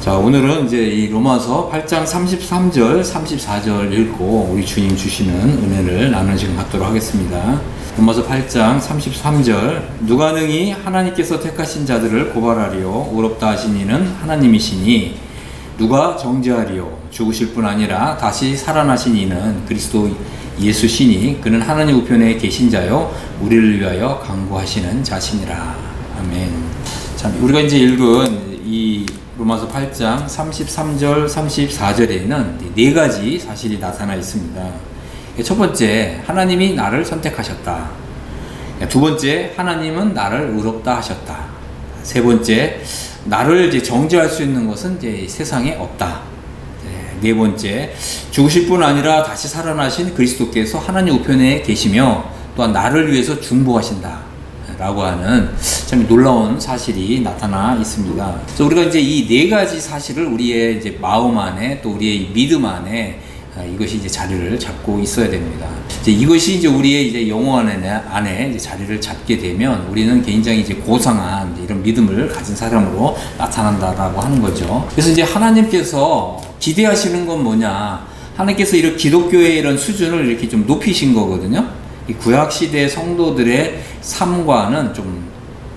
자, 오늘은 이제 이 로마서 8장 33절, 34절 읽고 우리 주님 주시는 은혜를 나누는 시간 갖도록 하겠습니다. 로마서 8장 33절, 누가 능히 하나님께서 택하신 자들을 고발하리요 의롭다 하신 이는 하나님이시니 누가 정죄하리요 죽으실 뿐 아니라 다시 살아나신 이는 그리스도 예수시니 그는 하나님 우편에 계신 자요 우리를 위하여 간구하시는 자신이라. 아멘. 자, 우리가 이제 읽은 이 로마서 8장 33절, 34절에는 네 가지 사실이 나타나 있습니다. 첫 번째, 하나님이 나를 선택하셨다. 두 번째, 하나님은 나를 의롭다 하셨다. 세 번째, 나를 이제 정죄할 수 있는 것은 이제 세상에 없다. 네 번째, 죽으실 뿐 아니라 다시 살아나신 그리스도께서 하나님 우편에 계시며 또한 나를 위해서 중보하신다. 라고 하는 참 놀라운 사실이 나타나 있습니다. 그래서 우리가 이제 이 네 가지 사실을 우리의 이제 마음 안에 또 우리의 이믿음 안에 이것이 이제 자리를 잡고 있어야 됩니다. 이제 이것이 이제 우리의 이제 영혼 안에 이제 자리를 잡게 되면 우리는 굉장히 이제 고상한 이런 믿음을 가진 사람으로 나타난다라고 하는 거죠. 그래서 이제 하나님께서 기대하시는 건 뭐냐? 하나님께서 이런 기독교의 이런 수준을 이렇게 좀 높이신 거거든요. 이 구약시대 성도들의 삶과는 좀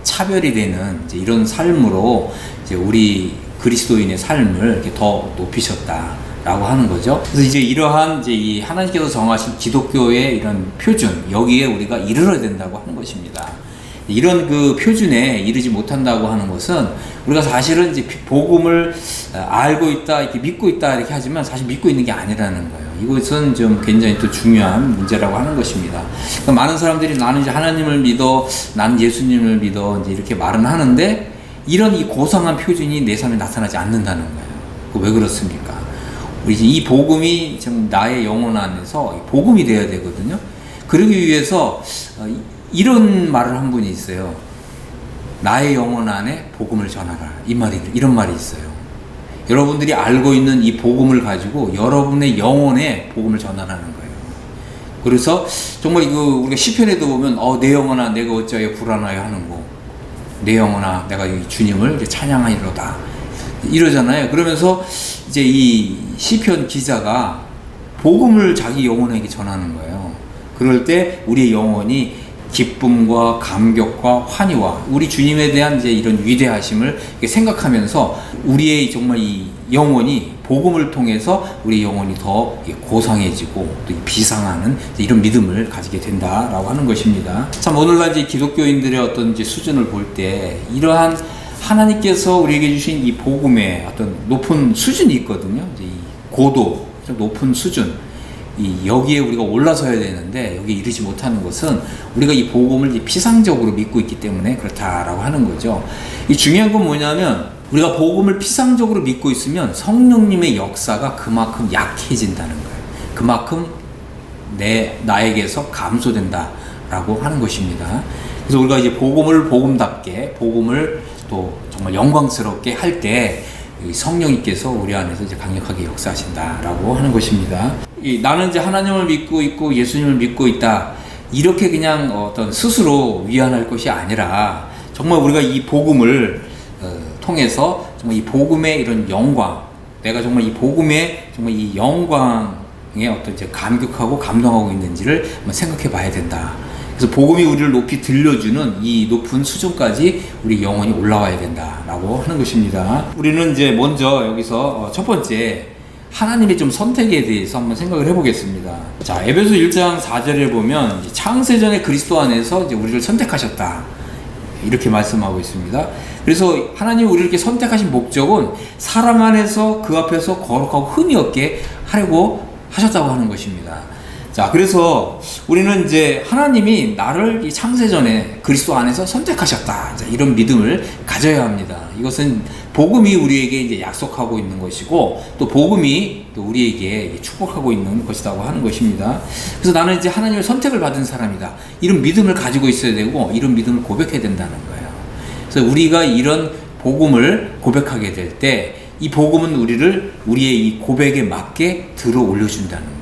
차별이 되는 이제 이런 삶으로 이제 우리 그리스도인의 삶을 이렇게 더 높이셨다라고 하는 거죠. 그래서 이제 이러한 이제 이 하나님께서 정하신 기독교의 이런 표준, 여기에 우리가 이르러야 된다고 하는 것입니다. 이런 그 표준에 이르지 못한다고 하는 것은 우리가 사실은 이제 복음을 알고 있다, 이렇게 믿고 있다, 이렇게 하지만 사실 믿고 있는 게 아니라는 거예요. 이것은 좀 굉장히 또 중요한 문제라고 하는 것입니다. 그러니까 많은 사람들이 나는 이제 하나님을 믿어, 나는 예수님을 믿어, 이제 이렇게 말은 하는데 이런 이 고상한 표준이 내 삶에 나타나지 않는다는 거예요. 왜 그렇습니까? 우리 이 복음이 지금 나의 영혼 안에서 복음이 되어야 되거든요. 그러기 위해서 이런 말을 한 분이 있어요. 나의 영혼 안에 복음을 전하라. 이런 말이 있어요. 여러분들이 알고 있는 이 복음을 가지고 여러분의 영혼에 복음을 전하라는 거예요. 그래서 정말 우리가 시편에도 보면 내 영혼아 내가 어찌하여 불안하여 하는고 내 영혼아 내가 이 주님을 이제 찬양하리로다 이러잖아요. 그러면서 이제 이 시편 기자가 복음을 자기 영혼에게 전하는 거예요. 그럴 때 우리의 영혼이 기쁨과 감격과 환희와 우리 주님에 대한 이제 이런 위대하심을 생각하면서 우리의 정말 이 영혼이 복음을 통해서 우리 영혼이 더 고상해지고 또 비상하는 이런 믿음을 가지게 된다라고 하는 것입니다. 참 오늘날 이제 기독교인들의 어떤 이제 수준을 볼 때 이러한 하나님께서 우리에게 주신 이 복음의 어떤 높은 수준이 있거든요. 이제 이 고도, 높은 수준. 여기에 우리가 올라서야 되는데 여기에 이르지 못하는 것은 우리가 이 복음을 피상적으로 믿고 있기 때문에 그렇다라고 하는 거죠. 이 중요한 건 뭐냐면 우리가 복음을 피상적으로 믿고 있으면 성령님의 역사가 그만큼 약해진다는 거예요. 그만큼 나에게서 감소된다라고 하는 것입니다. 그래서 우리가 이제 복음을 복음답게 복음을 또 정말 영광스럽게 할 때 성령님께서 우리 안에서 이제 강력하게 역사하신다라고 하는 것입니다. 나는 이제 하나님을 믿고 있고 예수님을 믿고 있다. 이렇게 그냥 어떤 스스로 위안할 것이 아니라 정말 우리가 이 복음을 통해서 정말 이 복음의 이런 영광, 내가 정말 이 복음의 정말 이 영광에 어떤 이제 감격하고 감동하고 있는지를 한번 생각해 봐야 된다. 그래서 복음이 우리를 높이 들려주는 이 높은 수준까지 우리 영혼이 올라와야 된다라고 하는 것입니다. 우리는 이제 먼저 여기서 첫 번째 하나님의 좀 선택에 대해서 한번 생각을 해보겠습니다. 자, 에베소 1장 4절에 보면 창세전에 그리스도 안에서 이제 우리를 선택하셨다 이렇게 말씀하고 있습니다. 그래서 하나님이 우리를 이렇게 선택하신 목적은 사랑 안에서 그 앞에서 거룩하고 흠이 없게 하려고 하셨다고 하는 것입니다. 자, 그래서 우리는 이제 하나님이 나를 이 창세전에 그리스도 안에서 선택하셨다. 자, 이런 믿음을 가져야 합니다. 이것은 복음이 우리에게 이제 약속하고 있는 것이고 또 복음이 또 우리에게 축복하고 있는 것이라고 하는 것입니다. 그래서 나는 이제 하나님의 선택을 받은 사람이다. 이런 믿음을 가지고 있어야 되고 이런 믿음을 고백해야 된다는 거예요. 그래서 우리가 이런 복음을 고백하게 될 때 이 복음은 우리의 이 고백에 맞게 들어 올려준다는 거예요.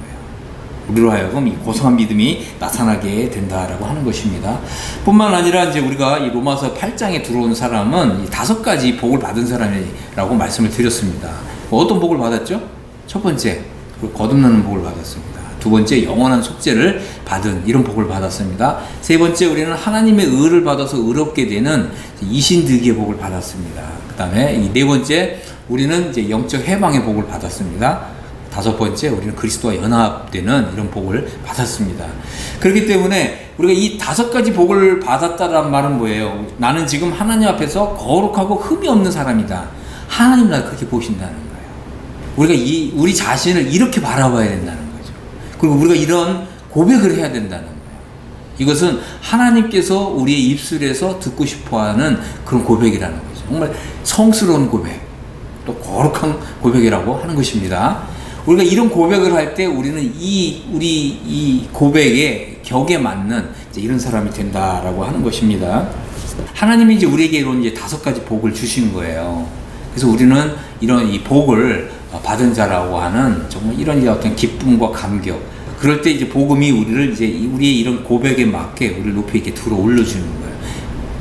우리로 하여금 이 고상한 믿음이 나타나게 된다라고 하는 것입니다. 뿐만 아니라 이제 우리가 이 로마서 8장에 들어온 사람은 이 5가지 복을 받은 사람이라고 말씀을 드렸습니다. 어떤 복을 받았죠? 첫 번째, 거듭나는 복을 받았습니다. 두 번째, 영원한 속죄를 받은 이런 복을 받았습니다. 세 번째, 우리는 하나님의 의를 받아서 의롭게 되는 이신득의 복을 받았습니다. 그 다음에 이 네 번째, 우리는 이제 영적 해방의 복을 받았습니다. 다섯 번째, 우리는 그리스도와 연합되는 이런 복을 받았습니다. 그렇기 때문에 우리가 이 5가지 복을 받았다는 말은 뭐예요? 나는 지금 하나님 앞에서 거룩하고 흠이 없는 사람이다. 하나님 나를 그렇게 보신다는 거예요. 우리가 우리 자신을 이렇게 바라봐야 된다는 거죠. 그리고 우리가 이런 고백을 해야 된다는 거예요. 이것은 하나님께서 우리의 입술에서 듣고 싶어하는 그런 고백이라는 거죠. 정말 성스러운 고백, 또 거룩한 고백이라고 하는 것입니다. 우리가 이런 고백을 할 때 우리는 우리 이 고백의 격에 맞는 이제 이런 사람이 된다라고 하는 것입니다. 하나님이 이제 우리에게 이런 이제 5가지 복을 주신 거예요. 그래서 우리는 이런 이 복을 받은 자라고 하는 정말 이런 이제 어떤 기쁨과 감격. 그럴 때 이제 복음이 우리를 이제 우리의 이런 고백에 맞게 우리를 높이 이렇게 들어 올려주는 거예요.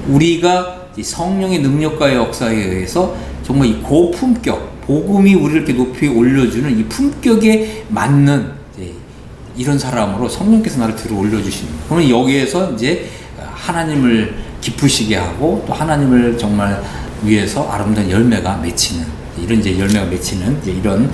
우리가 성령의 능력과의 역사에 의해서 정말 이 고품격, 복음이 우리를 이렇게 높이 올려주는 이 품격에 맞는 이런 사람으로 성령께서 나를 들어 올려주시는 거예요. 그러면 여기에서 이제 하나님을 기쁘시게 하고 또 하나님을 정말 위해서 아름다운 열매가 맺히는 이런 이제 열매가 맺히는 이제 이런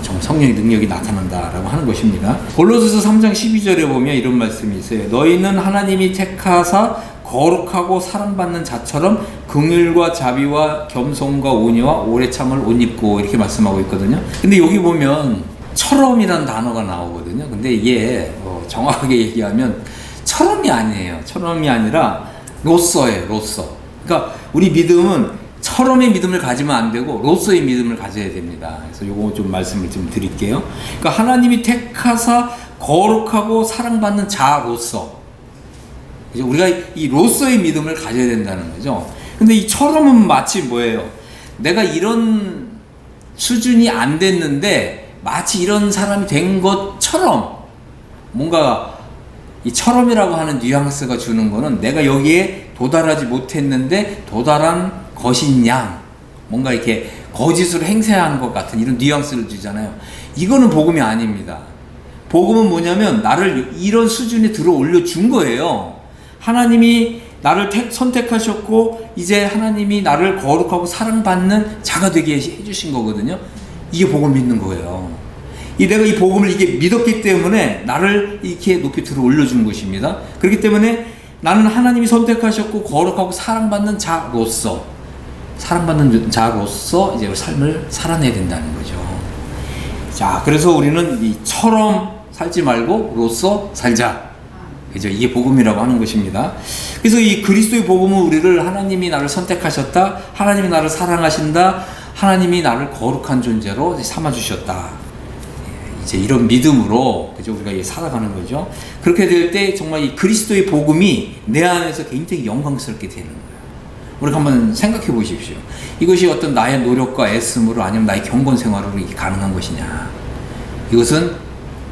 정말 성령의 능력이 나타난다라고 하는 것입니다. 골로새서 3장 12절에 보면 이런 말씀이 있어요. 너희는 하나님이 택하사 거룩하고 사랑받는 자처럼 긍휼과 자비와 겸손과 온유와 오래 참을 옷 입고 이렇게 말씀하고 있거든요. 근데 여기 보면 처럼이라는 단어가 나오거든요. 근데 이게 정확하게 얘기하면 처럼이 아니에요. 처럼이 아니라 로서예요. 로서. 그러니까 우리 믿음은 처럼의 믿음을 가지면 안 되고 로서의 믿음을 가져야 됩니다. 그래서 요거 좀 말씀을 좀 드릴게요. 그러니까 하나님이 택하사 거룩하고 사랑받는 자로서 우리가 이 로서의 믿음을 가져야 된다는 거죠. 근데 이 처럼은 마치 뭐예요? 내가 이런 수준이 안 됐는데 마치 이런 사람이 된 것처럼 뭔가 이 처럼이라고 하는 뉘앙스가 주는 거는 내가 여기에 도달하지 못했는데 도달한 것인 양 뭔가 이렇게 거짓으로 행세한 것 같은 이런 뉘앙스를 주잖아요. 이거는 복음이 아닙니다. 복음은 뭐냐면 나를 이런 수준에 들어 올려준 거예요. 하나님이 나를 선택하셨고 이제 하나님이 나를 거룩하고 사랑받는 자가 되게 해주신 거거든요. 이게 복음 믿는 거예요. 내가 이 복음을 이게 믿었기 때문에 나를 이렇게 높이 들어 올려준 것입니다. 그렇기 때문에 나는 하나님이 선택하셨고 거룩하고 사랑받는 자로서 이제 삶을 살아내야 된다는 거죠. 자, 그래서 우리는 이처럼 살지 말고 로서 살자. 그죠? 이게 복음이라고 하는 것입니다. 그래서 이 그리스도의 복음은 우리를 하나님이 나를 선택하셨다, 하나님이 나를 사랑하신다, 하나님이 나를 거룩한 존재로 삼아주셨다. 이제 이런 믿음으로 그죠? 우리가 살아가는 거죠. 그렇게 될 때 정말 이 그리스도의 복음이 내 안에서 굉장히 영광스럽게 되는 거예요. 우리가 한번 생각해 보십시오. 이것이 어떤 나의 노력과 애씀으로 아니면 나의 경건 생활으로 이게 가능한 것이냐? 이것은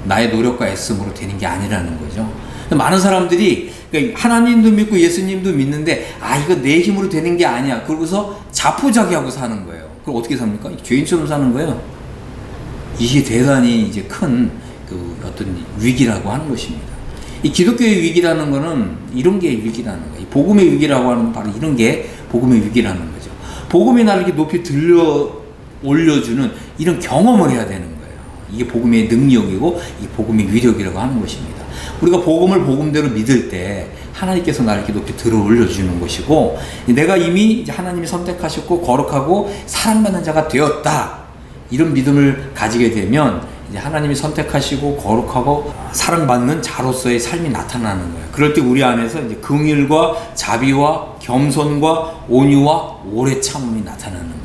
나의 노력과 애씀으로 되는 게 아니라는 거죠. 많은 사람들이 하나님도 믿고 예수님도 믿는데 이거 내 힘으로 되는 게 아니야. 그러고서 자포자기하고 사는 거예요. 그럼 어떻게 삽니까? 죄인처럼 사는 거예요. 이게 대단히 이제 큰 어떤 위기라고 하는 것입니다. 이 기독교의 위기라는 거는 이런 게 위기라는 거예요. 복음의 위기라고 하는 건 바로 이런 게 복음의 위기라는 거죠. 복음이 나를 이렇게 높이 들려 올려주는 이런 경험을 해야 되는 거예요. 이게 복음의 능력이고 이 복음의 위력이라고 하는 것입니다. 우리가 복음을 복음대로 믿을 때 하나님께서 나를 이렇게 높이 들어 올려주는 것이고 내가 이미 이제 하나님이 선택하셨고 거룩하고 사랑받는 자가 되었다. 이런 믿음을 가지게 되면 이제 하나님이 선택하시고 거룩하고 사랑받는 자로서의 삶이 나타나는 거예요. 그럴 때 우리 안에서 이제 긍휼과 자비와 겸손과 온유와 오래 참음이 나타나는 거예요.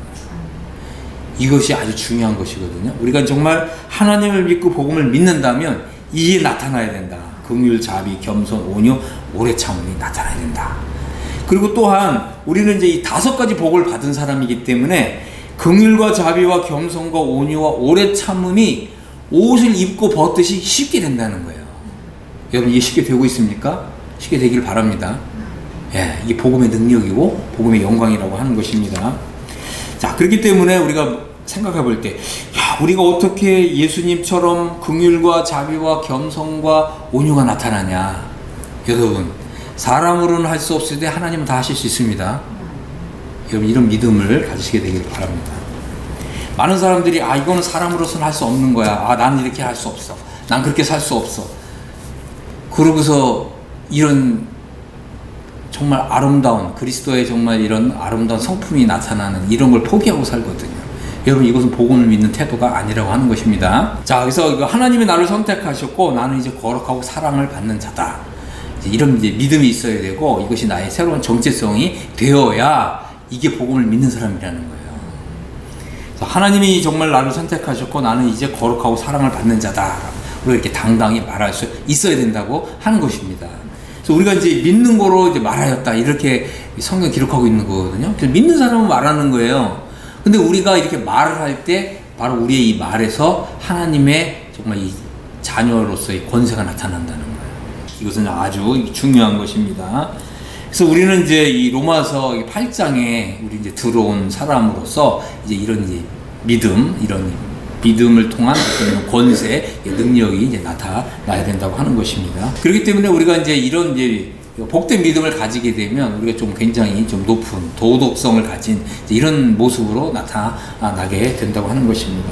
이것이 아주 중요한 것이거든요. 우리가 정말 하나님을 믿고 복음을 믿는다면 이게 나타나야 된다. 긍휼, 자비, 겸손, 온유, 오래 참음이 나타나야 된다. 그리고 또한 우리는 이제 이 5가지 복을 받은 사람이기 때문에 긍휼과 자비와 겸손과 온유와 오래 참음이 옷을 입고 벗듯이 쉽게 된다는 거예요. 여러분 이게 쉽게 되고 있습니까? 쉽게 되길 바랍니다. 예, 이게 복음의 능력이고 복음의 영광이라고 하는 것입니다. 자, 그렇기 때문에 우리가 생각해 볼 때, 야, 우리가 어떻게 예수님처럼 긍휼과 자비와 겸손과 온유가 나타나냐? 여러분, 사람으로는 할 수 없을 때 하나님은 다 하실 수 있습니다. 여러분 이런 믿음을 가지시게 되길 바랍니다. 많은 사람들이 이거는 사람으로서는 할 수 없는 거야. 나는 이렇게 할 수 없어. 난 그렇게 살 수 없어. 그러고서 이런 정말 아름다운 그리스도의 정말 이런 아름다운 성품이 나타나는 이런 걸 포기하고 살거든요. 여러분 이것은 복음을 믿는 태도가 아니라고 하는 것입니다. 자, 그래서 하나님이 나를 선택하셨고 나는 이제 거룩하고 사랑을 받는 자다. 이런 이제 믿음이 있어야 되고 이것이 나의 새로운 정체성이 되어야 이게 복음을 믿는 사람이라는 거예요. 하나님이 정말 나를 선택하셨고 나는 이제 거룩하고 사랑을 받는 자다. 이렇게 당당히 말할 수 있어야 된다고 하는 것입니다. 그래서 우리가 이제 믿는 거로 이제 말하였다 이렇게 성경 기록하고 있는 거거든요. 그래서 믿는 사람은 말하는 거예요. 근데 우리가 이렇게 말을 할 때 바로 우리의 이 말에서 하나님의 정말 이 자녀로서의 권세가 나타난다는 거예요. 이것은 아주 중요한 것입니다. 그래서 우리는 이제 이 로마서 8장에 우리 이제 들어온 사람으로서 이제 이런 이제 이런 믿음을 통한 어떤 권세, 능력이 이제 나타나야 된다고 하는 것입니다. 그렇기 때문에 우리가 이제 이런 이제 복된 믿음을 가지게 되면 우리가 좀 굉장히 좀 높은 도덕성을 가진 이런 모습으로 나타나게 된다고 하는 것입니다.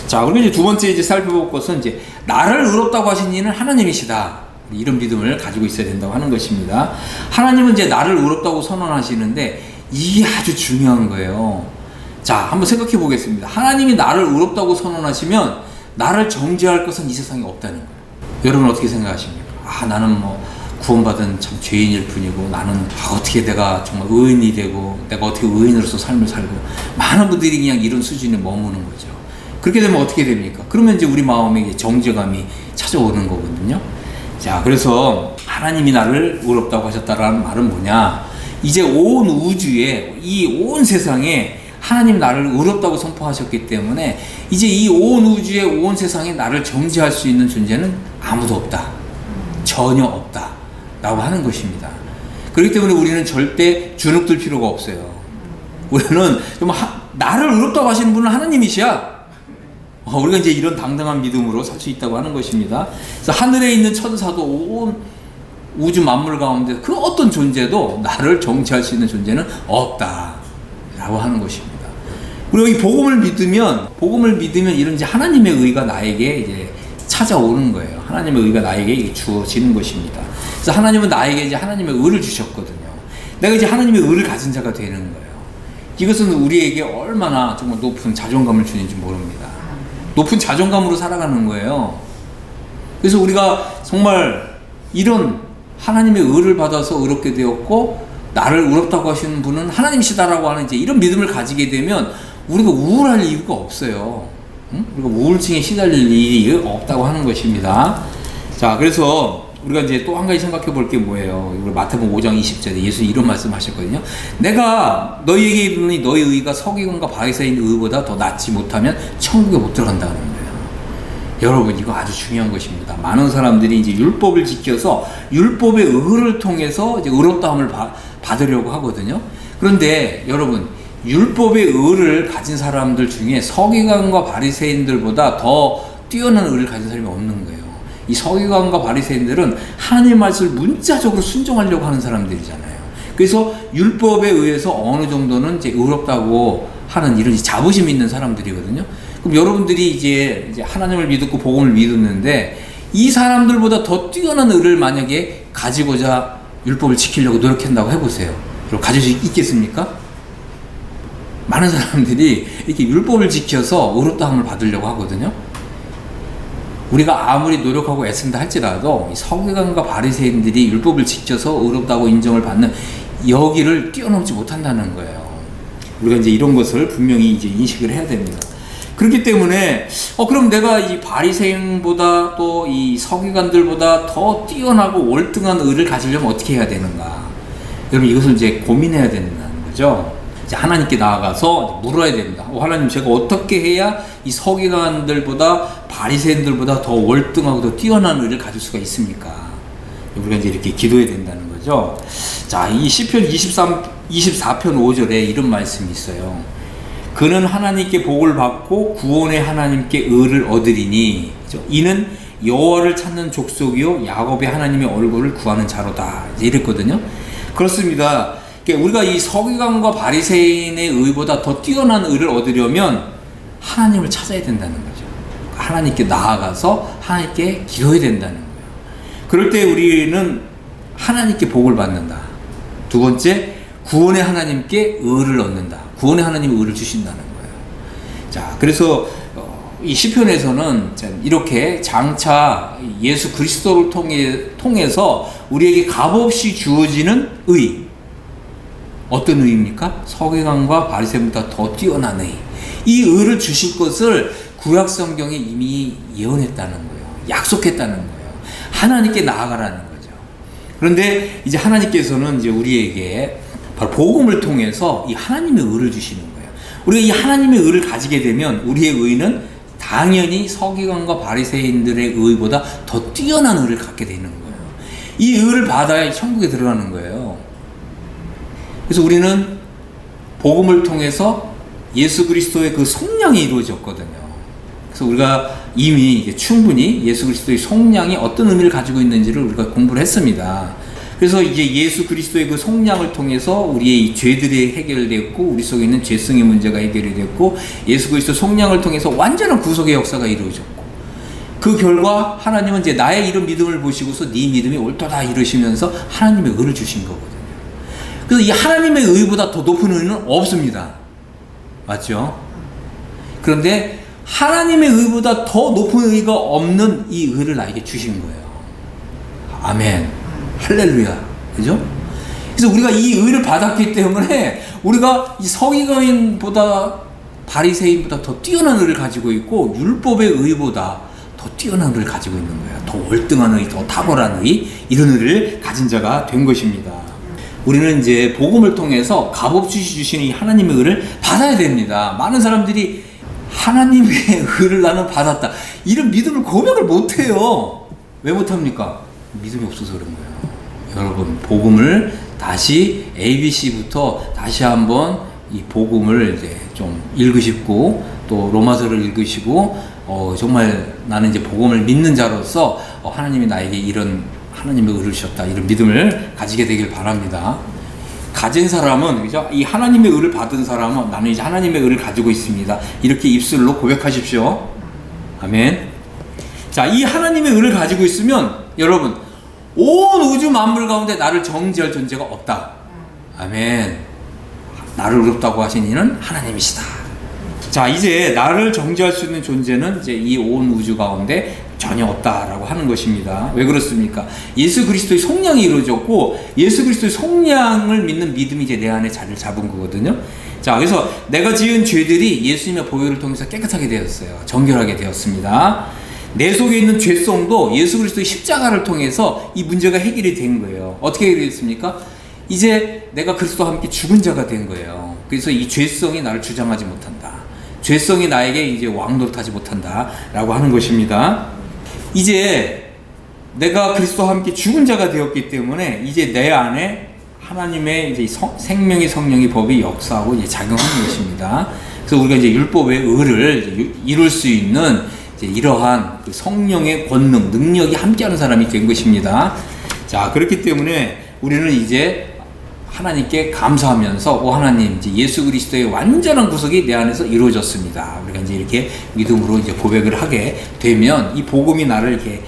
자, 그리고 이제 두 번째 이제 살펴볼 것은 이제 나를 의롭다고 하신 이는 하나님이시다. 이런 믿음을 가지고 있어야 된다고 하는 것입니다. 하나님은 이제 나를 의롭다고 선언하시는데 이게 아주 중요한 거예요. 자, 한번 생각해 보겠습니다. 하나님이 나를 의롭다고 선언하시면 나를 정죄할 것은 이 세상에 없다는 거예요. 여러분 어떻게 생각하십니까? 나는 뭐 구원받은 참 죄인일 뿐이고 나는 어떻게 내가 정말 의인이 되고 내가 어떻게 의인으로서 삶을 살고 많은 분들이 그냥 이런 수준에 머무는 거죠. 그렇게 되면 어떻게 됩니까? 그러면 이제 우리 마음에 정죄감이 찾아오는 거거든요. 자, 그래서 하나님이 나를 의롭다고 하셨다라는 말은 뭐냐? 이제 온 우주에 이 온 세상에 하나님 나를 의롭다고 선포하셨기 때문에 이제 이 온 우주에 온 세상에 나를 정죄할 수 있는 존재는 아무도 없다. 전혀 없다. 라고 하는 것입니다. 그렇기 때문에 우리는 절대 주눅들 필요가 없어요. 우리는 나를 의롭다고 하시는 분은 하나님이시야. 우리가 이제 이런 당당한 믿음으로 살 수 있다고 하는 것입니다. 그래서 하늘에 있는 천사도 온 우주 만물 가운데 그 어떤 존재도 나를 정죄할 수 있는 존재는 없다. 라고 하는 것입니다. 그리고 이 복음을 믿으면 이런 이제 하나님의 의가 나에게 이제 찾아오는 거예요. 하나님의 의가 나에게 주어지는 것입니다. 그래서 하나님은 나에게 이제 하나님의 의를 주셨거든요. 내가 이제 하나님의 의를 가진 자가 되는 거예요. 이것은 우리에게 얼마나 정말 높은 자존감을 주는지 모릅니다. 높은 자존감으로 살아가는 거예요. 그래서 우리가 정말 이런 하나님의 의를 받아서 의롭게 되었고 나를 의롭다고 하시는 분은 하나님이시다라고 하는 이제 이런 믿음을 가지게 되면 우리가 우울할 이유가 없어요. 우리가 우울증에 시달릴 일이 없다고 하는 것입니다. 자, 그래서 우리가 이제 또 한 가지 생각해 볼 게 뭐예요? 이걸 마태복음 5장 20절에 예수 이런 말씀 하셨거든요. 내가 너희에게 이르노니 너희 의가 서기관과 바리새인 의보다 더 낫지 못하면 천국에 못 들어간다는 거예요. 여러분 이거 아주 중요한 것입니다. 많은 사람들이 이제 율법을 지켜서 율법의 의를 통해서 이제 의롭다함을 받으려고 하거든요. 그런데 여러분 율법의 의를 가진 사람들 중에 서기관과 바리새인들보다 더 뛰어난 의를 가진 사람이 없는 거예요. 이 서기관과 바리새인들은 하나님의 말씀을 문자적으로 순종하려고 하는 사람들이잖아요. 그래서 율법에 의해서 어느 정도는 이제 의롭다고 하는 이런 자부심 있는 사람들이거든요. 그럼 여러분들이 이제 하나님을 믿고 복음을 믿었는데 이 사람들보다 더 뛰어난 의를 만약에 가지고자 율법을 지키려고 노력한다고 해보세요. 그럼 가질 수 있겠습니까? 많은 사람들이 이렇게 율법을 지켜서 의롭다함을 받으려고 하거든요. 우리가 아무리 노력하고 애쓴다 할지라도 서기관과 바리새인들이 율법을 지켜서 의롭다고 인정을 받는 여기를 뛰어넘지 못한다는 거예요. 우리가 이제 이런 것을 분명히 이제 인식을 해야 됩니다. 그렇기 때문에 그럼 내가 이 바리새인보다 또 이 서기관들보다 더 뛰어나고 월등한 의를 가지려면 어떻게 해야 되는가? 여러분 이것을 이제 고민해야 된다는 거죠. 이제 하나님께 나아가서 물어야 됩니다. 하나님, 제가 어떻게 해야 이 서기관들보다 바리새인들보다 더 월등하고 더 뛰어난 의를 가질 수가 있습니까? 우리가 이제 이렇게 기도해야 된다는 거죠. 자, 이 시편 24편 5절에 이런 말씀이 있어요. 그는 하나님께 복을 받고 구원의 하나님께 의를 얻으리니, 이는 여호와를 찾는 족속이요 야곱의 하나님의 얼굴을 구하는 자로다. 이랬거든요. 그렇습니다. 우리가 이 서기관과 바리새인의 의보다 더 뛰어난 의를 얻으려면 하나님을 찾아야 된다는 거죠. 하나님께 나아가서 하나님께 기도해야 된다는 거예요. 그럴 때 우리는 하나님께 복을 받는다. 두 번째, 구원의 하나님께 의를 얻는다. 구원의 하나님의 의를 주신다는 거예요. 자, 그래서 이 시편에서는 이렇게 장차 예수 그리스도를 통해서 우리에게 값없이 주어지는 의, 어떤 의입니까? 서기관과 바리새인보다 더 뛰어난 의, 이 의를 주실 것을 구약 성경에 이미 예언했다는 거예요. 약속했다는 거예요. 하나님께 나아가라는 거죠. 그런데 이제 하나님께서는 이제 우리에게 바로 복음을 통해서 이 하나님의 의를 주시는 거예요. 우리가 이 하나님의 의를 가지게 되면 우리의 의는 당연히 서기관과 바리새인들의 의보다 더 뛰어난 의를 갖게 되는 거예요. 이 의를 받아야 천국에 들어가는 거예요. 그래서 우리는 복음을 통해서 예수 그리스도의 그 속량이 이루어졌거든요. 그래서 우리가 이미 이제 충분히 예수 그리스도의 속량이 어떤 의미를 가지고 있는지를 우리가 공부를 했습니다. 그래서 이제 예수 그리스도의 그 속량을 통해서 우리의 이 죄들이 해결됐고, 우리 속에 있는 죄성의 문제가 해결이 됐고, 예수 그리스도 속량을 통해서 완전한 구속의 역사가 이루어졌고, 그 결과 하나님은 이제 나의 이런 믿음을 보시고서 네 믿음이 옳도다 이러시면서 하나님의 의를 주신 거거든요. 그래서 이 하나님의 의보다 더 높은 의는 없습니다. 맞죠? 그런데 하나님의 의보다 더 높은 의가 없는 이 의를 나에게 주신 거예요. 아멘. 할렐루야. 그죠? 그래서 우리가 이 의를 받았기 때문에 우리가 이 서기관보다 바리새인보다 더 뛰어난 의를 가지고 있고, 율법의 의보다 더 뛰어난 의를 가지고 있는 거예요. 더 월등한 의, 더 탁월한 의, 이런 의를 가진 자가 된 것입니다. 우리는 이제 복음을 통해서 값없이 주시는 이 하나님의 의를 받아야 됩니다. 많은 사람들이 하나님의 의를 나는 받았다, 이런 믿음을 고백을 못해요. 왜 못합니까? 믿음이 없어서 그런 거예요. 여러분, 복음을 다시 ABC부터 다시 한번 이 복음을 이제 좀 읽으시고, 또 로마서를 읽으시고, 정말 나는 이제 복음을 믿는 자로서 하나님이 나에게 이런 하나님의 의를 주셨다, 이런 믿음을 가지게 되길 바랍니다. 가진 사람은, 그죠? 이 하나님의 의를 받은 사람은 나는 이제 하나님의 의를 가지고 있습니다, 이렇게 입술로 고백하십시오. 아멘. 자, 이 하나님의 의를 가지고 있으면 여러분, 온 우주 만물 가운데 나를 정죄할 존재가 없다. 아멘. 나를 의롭다고 하신 이는 하나님이시다. 자, 이제 나를 정죄할 수 있는 존재는 이제 이 온 우주 가운데 전혀 없다라고 하는 것입니다. 왜 그렇습니까? 예수 그리스도의 속량이 이루어졌고, 예수 그리스도의 속량을 믿는 믿음이 이제 내 안에 자리를 잡은 거거든요. 자, 그래서 내가 지은 죄들이 예수님의 보혈을 통해서 깨끗하게 되었어요. 정결하게 되었습니다. 내 속에 있는 죄성도 예수 그리스도의 십자가를 통해서 이 문제가 해결이 된 거예요. 어떻게 해결이 됐습니까? 이제 내가 그리스도와 함께 죽은 자가 된 거예요. 그래서 이 죄성이 나를 주장하지 못한다. 죄성이 나에게 이제 왕노릇하지 못한다 라고 하는 것입니다. 이제 내가 그리스도와 함께 죽은 자가 되었기 때문에 이제 내 안에 하나님의 이제 생명의 성령의 법이 역사하고 이제 작용하는 것입니다. 그래서 우리가 이제 율법의 의를 이룰 수 있는 이제 이러한 그 성령의 권능, 능력이 함께하는 사람이 된 것입니다. 자, 그렇기 때문에 우리는 이제 하나님께 감사하면서, 하나님, 이제 예수 그리스도의 완전한 구속이 내 안에서 이루어졌습니다. 우리가 이제 이렇게 믿음으로 이제 고백을 하게 되면 이 복음이 나를 이렇게,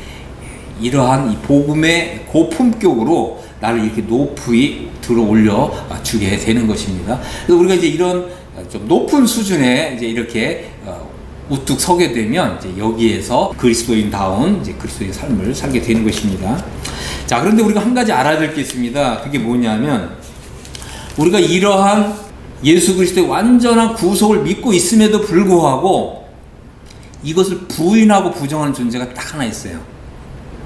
이러한 이 복음의 고품격으로 나를 이렇게 높이 들어 올려 주게 되는 것입니다. 그래서 우리가 이제 이런 좀 높은 수준에 이제 이렇게 우뚝 서게 되면 이제 여기에서 그리스도인다운 이제 그리스도의 삶을 살게 되는 것입니다. 자, 그런데 우리가 한 가지 알아야 될 게 있습니다. 그게 뭐냐면, 우리가 이러한 예수 그리스도의 완전한 구속을 믿고 있음에도 불구하고 이것을 부인하고 부정하는 존재가 딱 하나 있어요.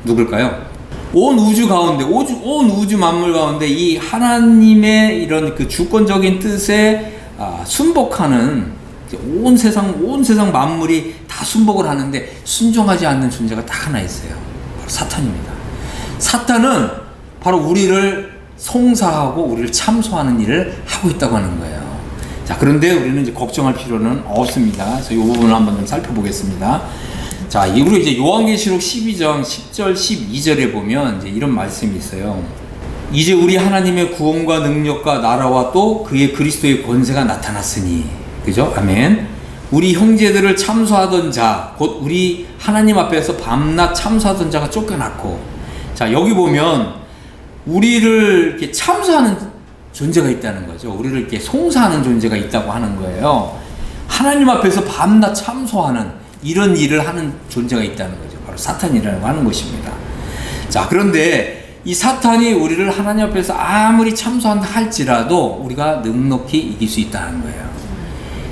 누굴까요? 온 우주 가운데, 온 우주 만물 가운데 이 하나님의 이런 그 주권적인 뜻에 순복하는 온 세상 만물이 다 순복을 하는데 순종하지 않는 존재가 딱 하나 있어요. 바로 사탄입니다. 사탄은 바로 우리를 송사하고 우리를 참소하는 일을 하고 있다고 하는 거예요. 자, 그런데 우리는 이제 걱정할 필요는 없습니다. 그래서 이 부분을 한번 좀 살펴보겠습니다. 자, 이후로 이제 요한계시록 12장 10절 12절에 보면 이제 이런 말씀이 있어요. 이제 우리 하나님의 구원과 능력과 나라와 또 그의 그리스도의 권세가 나타났으니, 그죠? 아멘. 우리 형제들을 참소하던 자, 곧 우리 하나님 앞에서 밤낮 참소하던 자가 쫓겨났고, 자, 여기 보면 우리를 이렇게 참소하는 존재가 있다는 거죠. 우리를 이렇게 송사하는 존재가 있다고 하는 거예요. 하나님 앞에서 밤낮 참소하는 이런 일을 하는 존재가 있다는 거죠. 바로 사탄이라고 하는 것입니다. 자, 그런데 이 사탄이 우리를 하나님 앞에서 아무리 참소한다 할지라도 우리가 넉넉히 이길 수 있다는 거예요.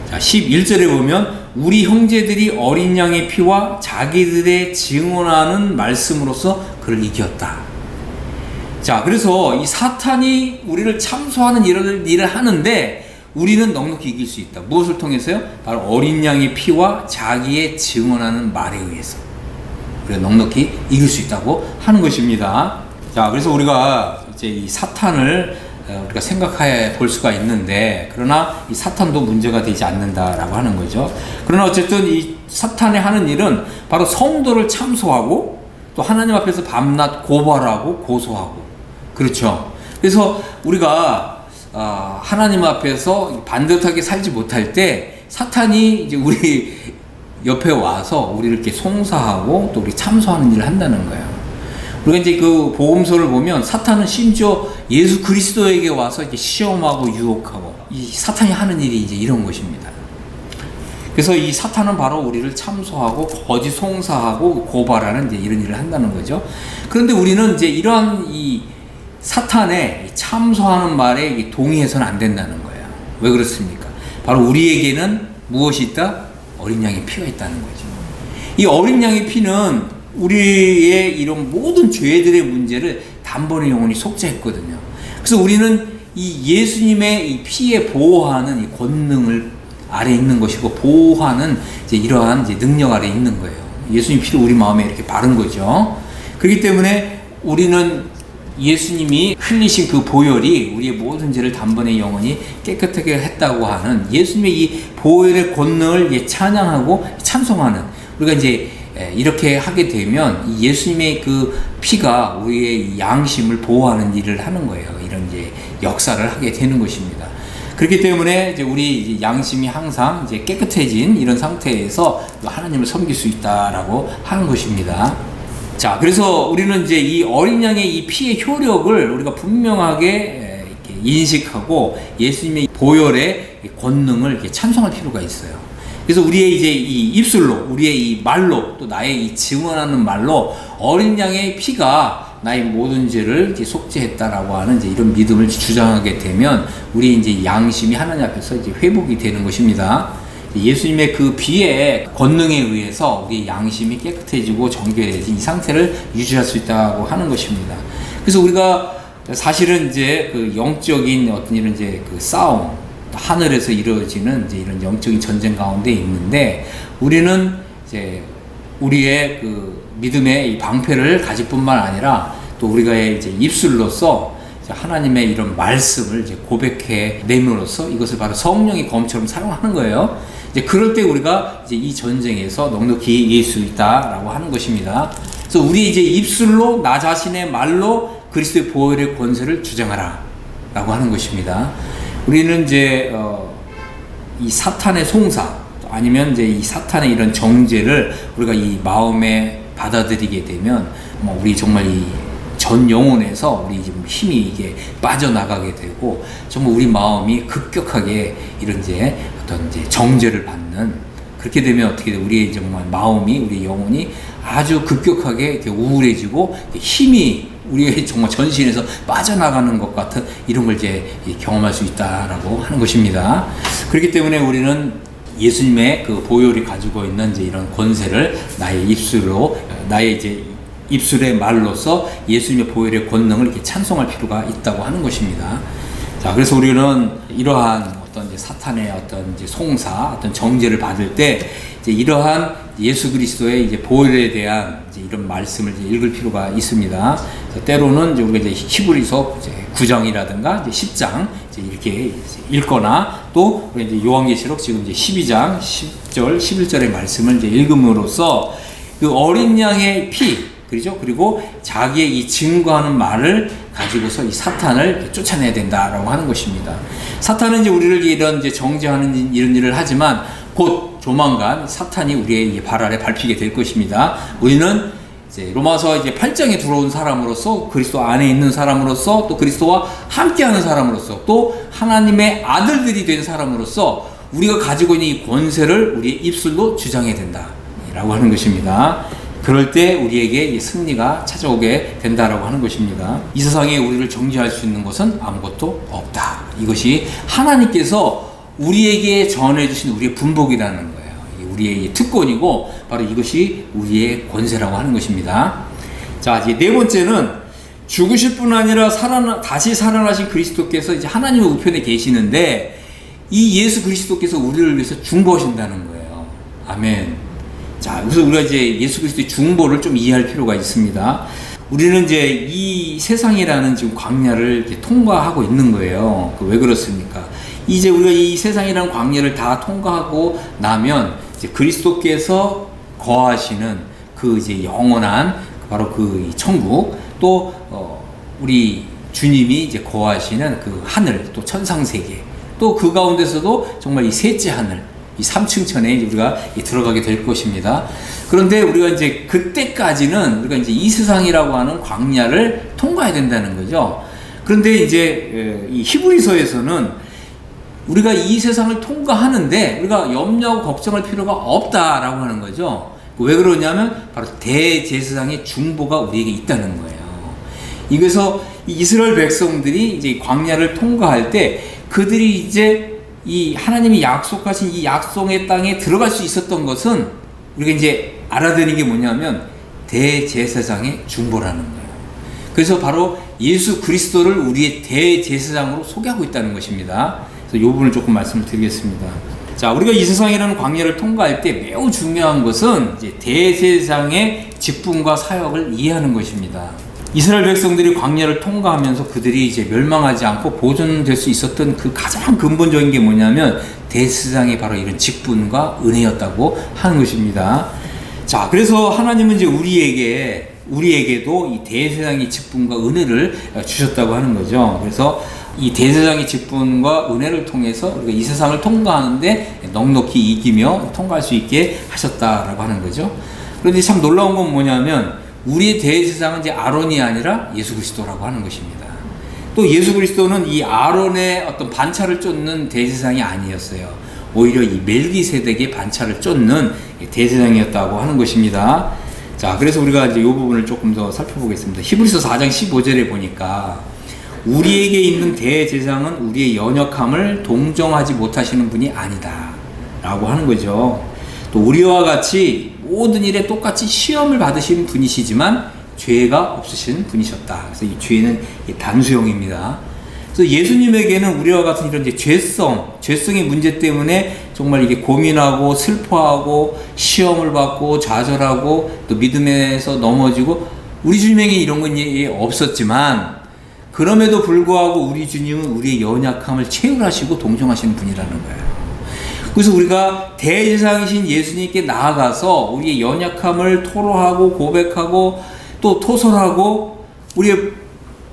자, 11절에 보면 우리 형제들이 어린 양의 피와 자기들의 증언하는 말씀으로써 그를 이겼다. 자, 그래서 이 사탄이 우리를 참소하는 이런 일을 하는데 우리는 넉넉히 이길 수 있다. 무엇을 통해서요? 바로 어린 양의 피와 자기의 증언하는 말에 의해서 우리가 넉넉히 이길 수 있다고 하는 것입니다. 자, 그래서 우리가 이제 이 사탄을 우리가 생각해 볼 수가 있는데, 그러나 이 사탄도 문제가 되지 않는다라고 하는 거죠. 그러나 어쨌든 이 사탄이 하는 일은 바로 성도를 참소하고 또 하나님 앞에서 밤낮 고발하고 고소하고, 그렇죠. 그래서 우리가 하나님 앞에서 반듯하게 살지 못할 때 사탄이 이제 우리 옆에 와서 우리를 이렇게 송사하고 또 우리 참소하는 일을 한다는 거예요. 우리가 이제 그 복음서를 보면 사탄은 심지어 예수 그리스도에게 와서 이렇게 시험하고 유혹하고, 이 사탄이 하는 일이 이제 이런 것입니다. 그래서 이 사탄은 바로 우리를 참소하고 거짓 송사하고 고발하는 이제 이런 일을 한다는 거죠. 그런데 우리는 이제 이러한 이 사탄의 참소하는 말에 동의해서는 안 된다는 거예요. 왜 그렇습니까? 바로 우리에게는 무엇이 있다? 어린 양의 피가 있다는 거죠. 이 어린 양의 피는 우리의 이런 모든 죄들의 문제를 단번에 영원히 속죄했거든요. 그래서 우리는 이 예수님의 이 피에 보호하는 이 권능을 아래 있는 것이고, 보호하는 이제 이러한 이제 능력 아래 있는 거예요. 예수님 피를 우리 마음에 이렇게 바른 거죠. 그렇기 때문에 우리는 예수님이 흘리신 그 보혈이 우리의 모든 죄를 단번에 영원히 깨끗하게 했다고 하는 예수님의 이 보혈의 권능을 찬양하고 찬송하는, 우리가 이제 이렇게 하게 되면 이 예수님의 그 피가 우리의 양심을 보호하는 일을 하는 거예요. 이런 이제 역사를 하게 되는 것입니다. 그렇기 때문에 이제 우리 이제 양심이 항상 이제 깨끗해진 이런 상태에서 하나님을 섬길 수 있다라고 하는 것입니다. 자, 그래서 우리는 이제 이 어린 양의 이 피의 효력을 우리가 분명하게 이렇게 인식하고 예수님의 보혈의 권능을 이렇게 찬송할 필요가 있어요. 그래서 우리의 이제 이 입술로, 우리의 이 말로, 또 나의 이 증언하는 말로 어린 양의 피가 나의 모든 죄를 이렇게 속죄했다라고 하는 이제 이런 믿음을 주장하게 되면 우리 이제 양심이 하나님 앞에서 이제 회복이 되는 것입니다. 예수님의 그 비의 권능에 의해서 우리 양심이 깨끗해지고 정결해진 이 상태를 유지할 수 있다고 하는 것입니다. 그래서 우리가 사실은 이제 그 영적인 어떤 이런 이제 그 싸움, 하늘에서 이루어지는 이제 이런 영적인 전쟁 가운데 있는데, 우리는 이제 우리의 그 믿음의 이 방패를 가질 뿐만 아니라 또 우리가 이제 입술로서 이제 하나님의 이런 말씀을 이제 고백해 내므로써 이것을 바로 성령의 검처럼 사용하는 거예요. 이제 그럴 때 우리가 이제 이 전쟁에서 넉넉히 이길 수 있다라고 하는 것입니다. 그래서 우리 이제 입술로 나 자신의 말로 그리스도의 보혈의 권세를 주장하라라고 하는 것입니다. 우리는 이제 이 사탄의 송사, 아니면 이제 이 사탄의 이런 정죄를 우리가 이 마음에 받아들이게 되면 우리 정말 이 전 영혼에서 우리 지금 힘이 이게 빠져나가게 되고, 정말 우리 마음이 급격하게 이런 이제 어떤 이제 정죄를 받는, 그렇게 되면 어떻게 돼? 우리의 정말 마음이, 우리 영혼이 아주 급격하게 이렇게 우울해지고 힘이 우리의 정말 전신에서 빠져나가는 것 같은 이런 걸 이제 경험할 수 있다라고 하는 것입니다. 그렇기 때문에 우리는 예수님의 그 보혈이 가지고 있는 이제 이런 권세를 나의 입술로, 나의 이제 입술의 말로서 예수님의 보혈의 권능을 이렇게 찬송할 필요가 있다고 하는 것입니다. 자, 그래서 우리는 이러한 어떤 이제 사탄의 어떤 이제 송사, 어떤 정죄를 받을 때 이제 이러한 예수 그리스도의 이제 보혈에 대한 이제 이런 말씀을 이제 읽을 필요가 있습니다. 때로는 이제 우리가 이제 히브리서 이제 9장이라든가 이제 10장 이제 이렇게 읽거나 또 우리 이제 요한계시록 지금 이제 12장 10절, 11절의 말씀을 이제 읽음으로써 그 어린 양의 피, 그렇죠? 그리고 자기의 이 증거하는 말을 가지고서 이 사탄을 쫓아내야 된다라고 하는 것입니다. 사탄은 이제 우리를 이런 이제 정죄하는 이런 일을 하지만 곧 조만간 사탄이 우리의 발 아래 밟히게 될 것입니다. 우리는 이제 로마서 이제 8장에 들어온 사람으로서 그리스도 안에 있는 사람으로서 또 그리스도와 함께하는 사람으로서 또 하나님의 아들들이 된 사람으로서 우리가 가지고 있는 이 권세를 우리의 입술로 주장해야 된다라고 하는 것입니다. 그럴 때 우리에게 승리가 찾아오게 된다라고 하는 것입니다. 이 세상에 우리를 정죄할 수 있는 것은 아무것도 없다. 이것이 하나님께서 우리에게 전해주신 우리의 분복이라는 거예요. 우리의 특권이고 바로 이것이 우리의 권세라고 하는 것입니다. 자, 이제 네 번째는 죽으실 뿐 아니라 다시 살아나신 그리스도께서 이제 하나님의 우편에 계시는데 이 예수 그리스도께서 우리를 위해서 중보하신다는 거예요. 아멘. 자, 그래서 우리가 이제 예수 그리스도의 중보를 좀 이해할 필요가 있습니다. 우리는 이제 이 세상이라는 지금 광야를 이렇게 통과하고 있는 거예요. 왜 그렇습니까? 이제 우리가 이 세상이라는 광야를 다 통과하고 나면 이제 그리스도께서 거하시는 그 이제 영원한 바로 그 천국 또 우리 주님이 이제 거하시는 그 하늘 또 천상세계 또 그 가운데서도 정말 이 셋째 하늘 이 3층천에 우리가 들어가게 될 것입니다. 그런데 우리가 이제 그때까지는 우리가 이제 이 세상이라고 하는 광야를 통과해야 된다는 거죠. 그런데 이제 이 히브리서에서는 우리가 이 세상을 통과하는데 우리가 염려하고 걱정할 필요가 없다라고 하는 거죠. 왜 그러냐면 바로 대제사장의 중보가 우리에게 있다는 거예요. 이래서 이스라엘 백성들이 이제 광야를 통과할 때 그들이 이제 이 하나님이 약속하신 이 약속의 땅에 들어갈 수 있었던 것은 우리가 이제 알아야 되는 게 뭐냐면 대제사장의 중보라는 거예요. 그래서 바로 예수 그리스도를 우리의 대제사장으로 소개하고 있다는 것입니다. 그래서 이 부분을 조금 말씀을 드리겠습니다. 자, 우리가 이 세상이라는 광야를 통과할 때 매우 중요한 것은 이제 대제사장의 직분과 사역을 이해하는 것입니다. 이스라엘 백성들이 광야를 통과하면서 그들이 이제 멸망하지 않고 보존될 수 있었던 그 가장 근본적인 게 뭐냐면 대제사장의 바로 이런 직분과 은혜였다고 하는 것입니다. 자, 그래서 하나님은 이제 우리에게도 이 대제사장의 직분과 은혜를 주셨다고 하는 거죠. 그래서 이 대제사장의 직분과 은혜를 통해서 우리가 이 세상을 통과하는데 넉넉히 이기며 통과할 수 있게 하셨다라고 하는 거죠. 그런데 참 놀라운 건 뭐냐면 우리의 대제사장은 이제 아론이 아니라 예수 그리스도라고 하는 것입니다. 또 예수 그리스도는 이 아론의 어떤 반차를 쫓는 대제사장이 아니었어요. 오히려 이 멜기세덱의 반차를 쫓는 대제사장이었다고 하는 것입니다. 자, 그래서 우리가 이제 이 부분을 조금 더 살펴보겠습니다. 히브리서 4장 15절에 보니까 우리에게 있는 대제사장은 우리의 연약함을 동정하지 못하시는 분이 아니다 라고 하는 거죠. 또 우리와 같이 모든 일에 똑같이 시험을 받으신 분이시지만 죄가 없으신 분이셨다. 그래서 이 죄는 단수형입니다. 그래서 예수님에게는 우리와 같은 이런 이제 죄성의 문제 때문에 정말 이게 고민하고 슬퍼하고 시험을 받고 좌절하고 또 믿음에서 넘어지고 우리 주님에게 이런 건 없었지만 그럼에도 불구하고 우리 주님은 우리의 연약함을 체휼하시고 동정하시는 분이라는 거예요. 그래서 우리가 대제사장이신 예수님께 나아가서 우리의 연약함을 토로하고 고백하고 또 토설하고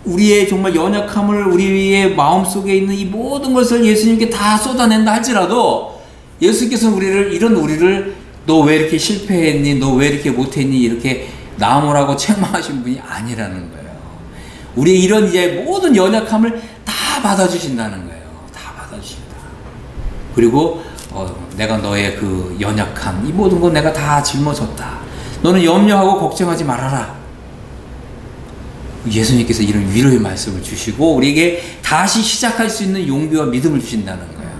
우리의 정말 연약함을 우리의 마음속에 있는 이 모든 것을 예수님께 다 쏟아낸다 할지라도 예수님께서는 우리를 너 왜 이렇게 실패했니? 너 왜 이렇게 못했니? 이렇게 나무라고 책망하신 분이 아니라는 거예요. 우리의 이런 이제 모든 연약함을 다 받아주신다는 거예요. 다 받아주신다. 그리고 내가 너의 그 연약함, 이 모든 건 내가 다 짊어졌다. 너는 염려하고 걱정하지 말아라. 예수님께서 이런 위로의 말씀을 주시고 우리에게 다시 시작할 수 있는 용기와 믿음을 주신다는 거예요.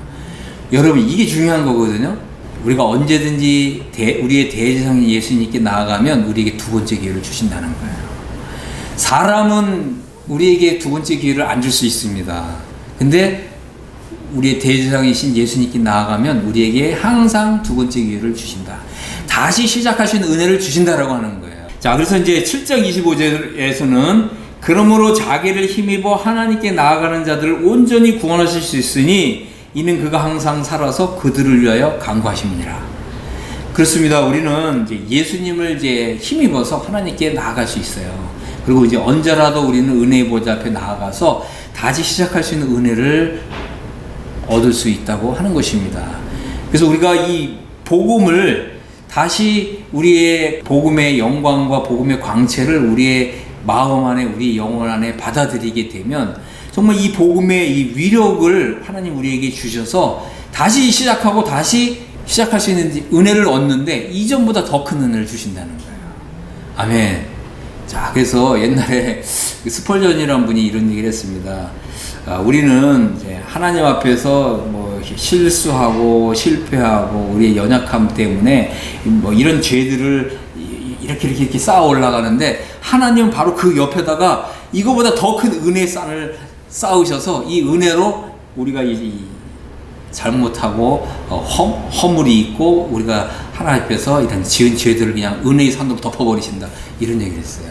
여러분, 이게 중요한 거거든요. 우리가 언제든지 우리의 대제사장인 예수님께 나아가면 우리에게 두 번째 기회를 주신다는 거예요. 사람은 우리에게 두 번째 기회를 안 줄 수 있습니다. 근데 우리의 대제사장이신 예수님께 나아가면 우리에게 항상 두 번째 기회를 주신다. 다시 시작할 수 있는 은혜를 주신다라고 하는 거예요. 자, 그래서 이제 7장 25절에서는 그러므로 자기를 힘입어 하나님께 나아가는 자들을 온전히 구원하실 수 있으니 이는 그가 항상 살아서 그들을 위하여 간구하심이니라. 그렇습니다. 우리는 이제 예수님을 이제 힘입어서 하나님께 나아갈 수 있어요. 그리고 이제 언제라도 우리는 은혜의 보좌 앞에 나아가서 다시 시작할 수 있는 은혜를 얻을 수 있다고 하는 것입니다. 그래서 우리가 이 복음을 다시 우리의 복음의 영광과 복음의 광채를 우리의 마음 안에, 우리 영혼 안에 받아들이게 되면 정말 이 복음의 이 위력을 하나님 우리에게 주셔서 다시 시작하고 다시 시작할 수 있는 은혜를 얻는데 이전보다 더 큰 은혜를 주신다는 거예요. 아멘. 자, 그래서 옛날에 스펄전이라는 분이 이런 얘기를 했습니다. 우리는 이제 하나님 앞에서 뭐 실수하고 실패하고 우리의 연약함 때문에 뭐 이런 죄들을 이렇게 쌓아 올라가는데 하나님은 바로 그 옆에다가 이거보다 더 큰 은혜의 산을 쌓으셔서 이 은혜로 우리가 이 잘못하고 허물이 있고 우리가 하나님 앞에서 이런 지은 죄들을 그냥 은혜의 산으로 덮어버리신다, 이런 얘기를 했어요.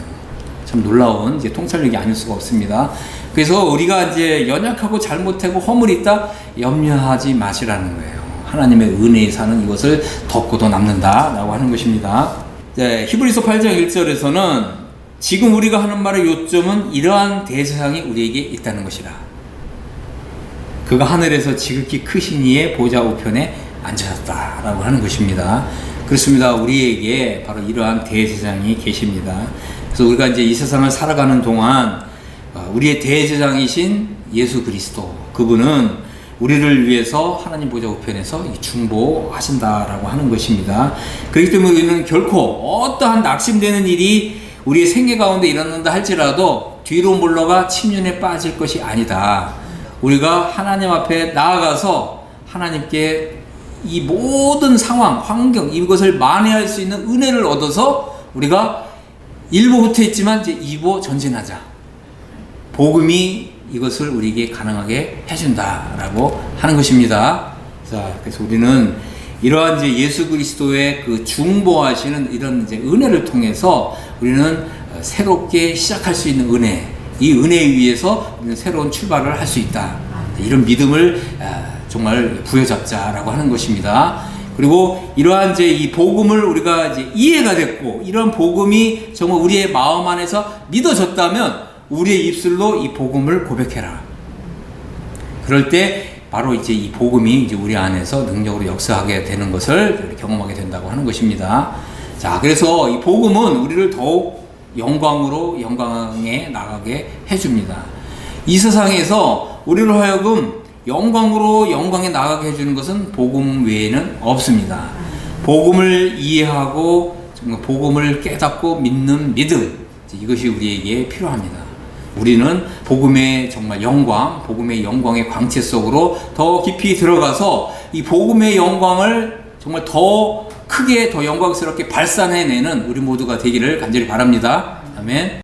참 놀라운 이제 통찰력이 아닐 수가 없습니다. 그래서 우리가 이제 연약하고 잘못하고 허물이 있다, 염려하지 마시라는 거예요. 하나님의 은혜의 산은 이것을 덮고도 남는다라고 하는 것입니다. 네, 히브리서 8장 1절에서는 지금 우리가 하는 말의 요점은 이러한 대제사장이 우리에게 있다는 것이라. 그가 하늘에서 지극히 크신 이의 보좌 우편에 앉으셨다라고 하는 것입니다. 그렇습니다. 우리에게 바로 이러한 대제사장이 계십니다. 그래서 우리가 이제 이 세상을 살아가는 동안 우리의 대제사장이신 예수 그리스도, 그분은 우리를 위해서 하나님 보좌 우편에서 중보하신다라고 하는 것입니다. 그렇기 때문에 우리는 결코 어떠한 낙심되는 일이 우리의 생애 가운데 일어난다 할지라도 뒤로 물러가 침륜에 빠질 것이 아니다. 우리가 하나님 앞에 나아가서 하나님께 이 모든 상황, 환경, 이것을 만회할 수 있는 은혜를 얻어서 우리가 1보 후퇴했지만 이제 2보 전진하자. 복음이 이것을 우리에게 가능하게 해준다라고 하는 것입니다. 자, 그래서 우리는 이러한 이제 예수 그리스도의 그 중보하시는 이런 이제 은혜를 통해서 우리는 새롭게 시작할 수 있는 은혜, 이 은혜에 의해서 우리는 새로운 출발을 할 수 있다. 이런 믿음을 정말 부여잡자라고 하는 것입니다. 그리고 이러한 이제 이 복음을 우리가 이제 이해가 됐고, 이런 복음이 정말 우리의 마음 안에서 믿어졌다면 우리의 입술로 이 복음을 고백해라. 그럴 때 바로 이제 이 복음이 이제 우리 안에서 능력으로 역사하게 되는 것을 경험하게 된다고 하는 것입니다. 자, 그래서 이 복음은 우리를 더욱 영광에 나가게 해줍니다. 이 세상에서 우리를 하여금 영광에 나가게 해주는 것은 복음 외에는 없습니다. 복음을 이해하고 정말 복음을 깨닫고 믿는 믿음, 이것이 우리에게 필요합니다. 우리는 복음의 정말 영광, 복음의 영광의 광채 속으로 더 깊이 들어가서 이 복음의 영광을 정말 더 크게, 더 영광스럽게 발산해내는 우리 모두가 되기를 간절히 바랍니다. 아멘.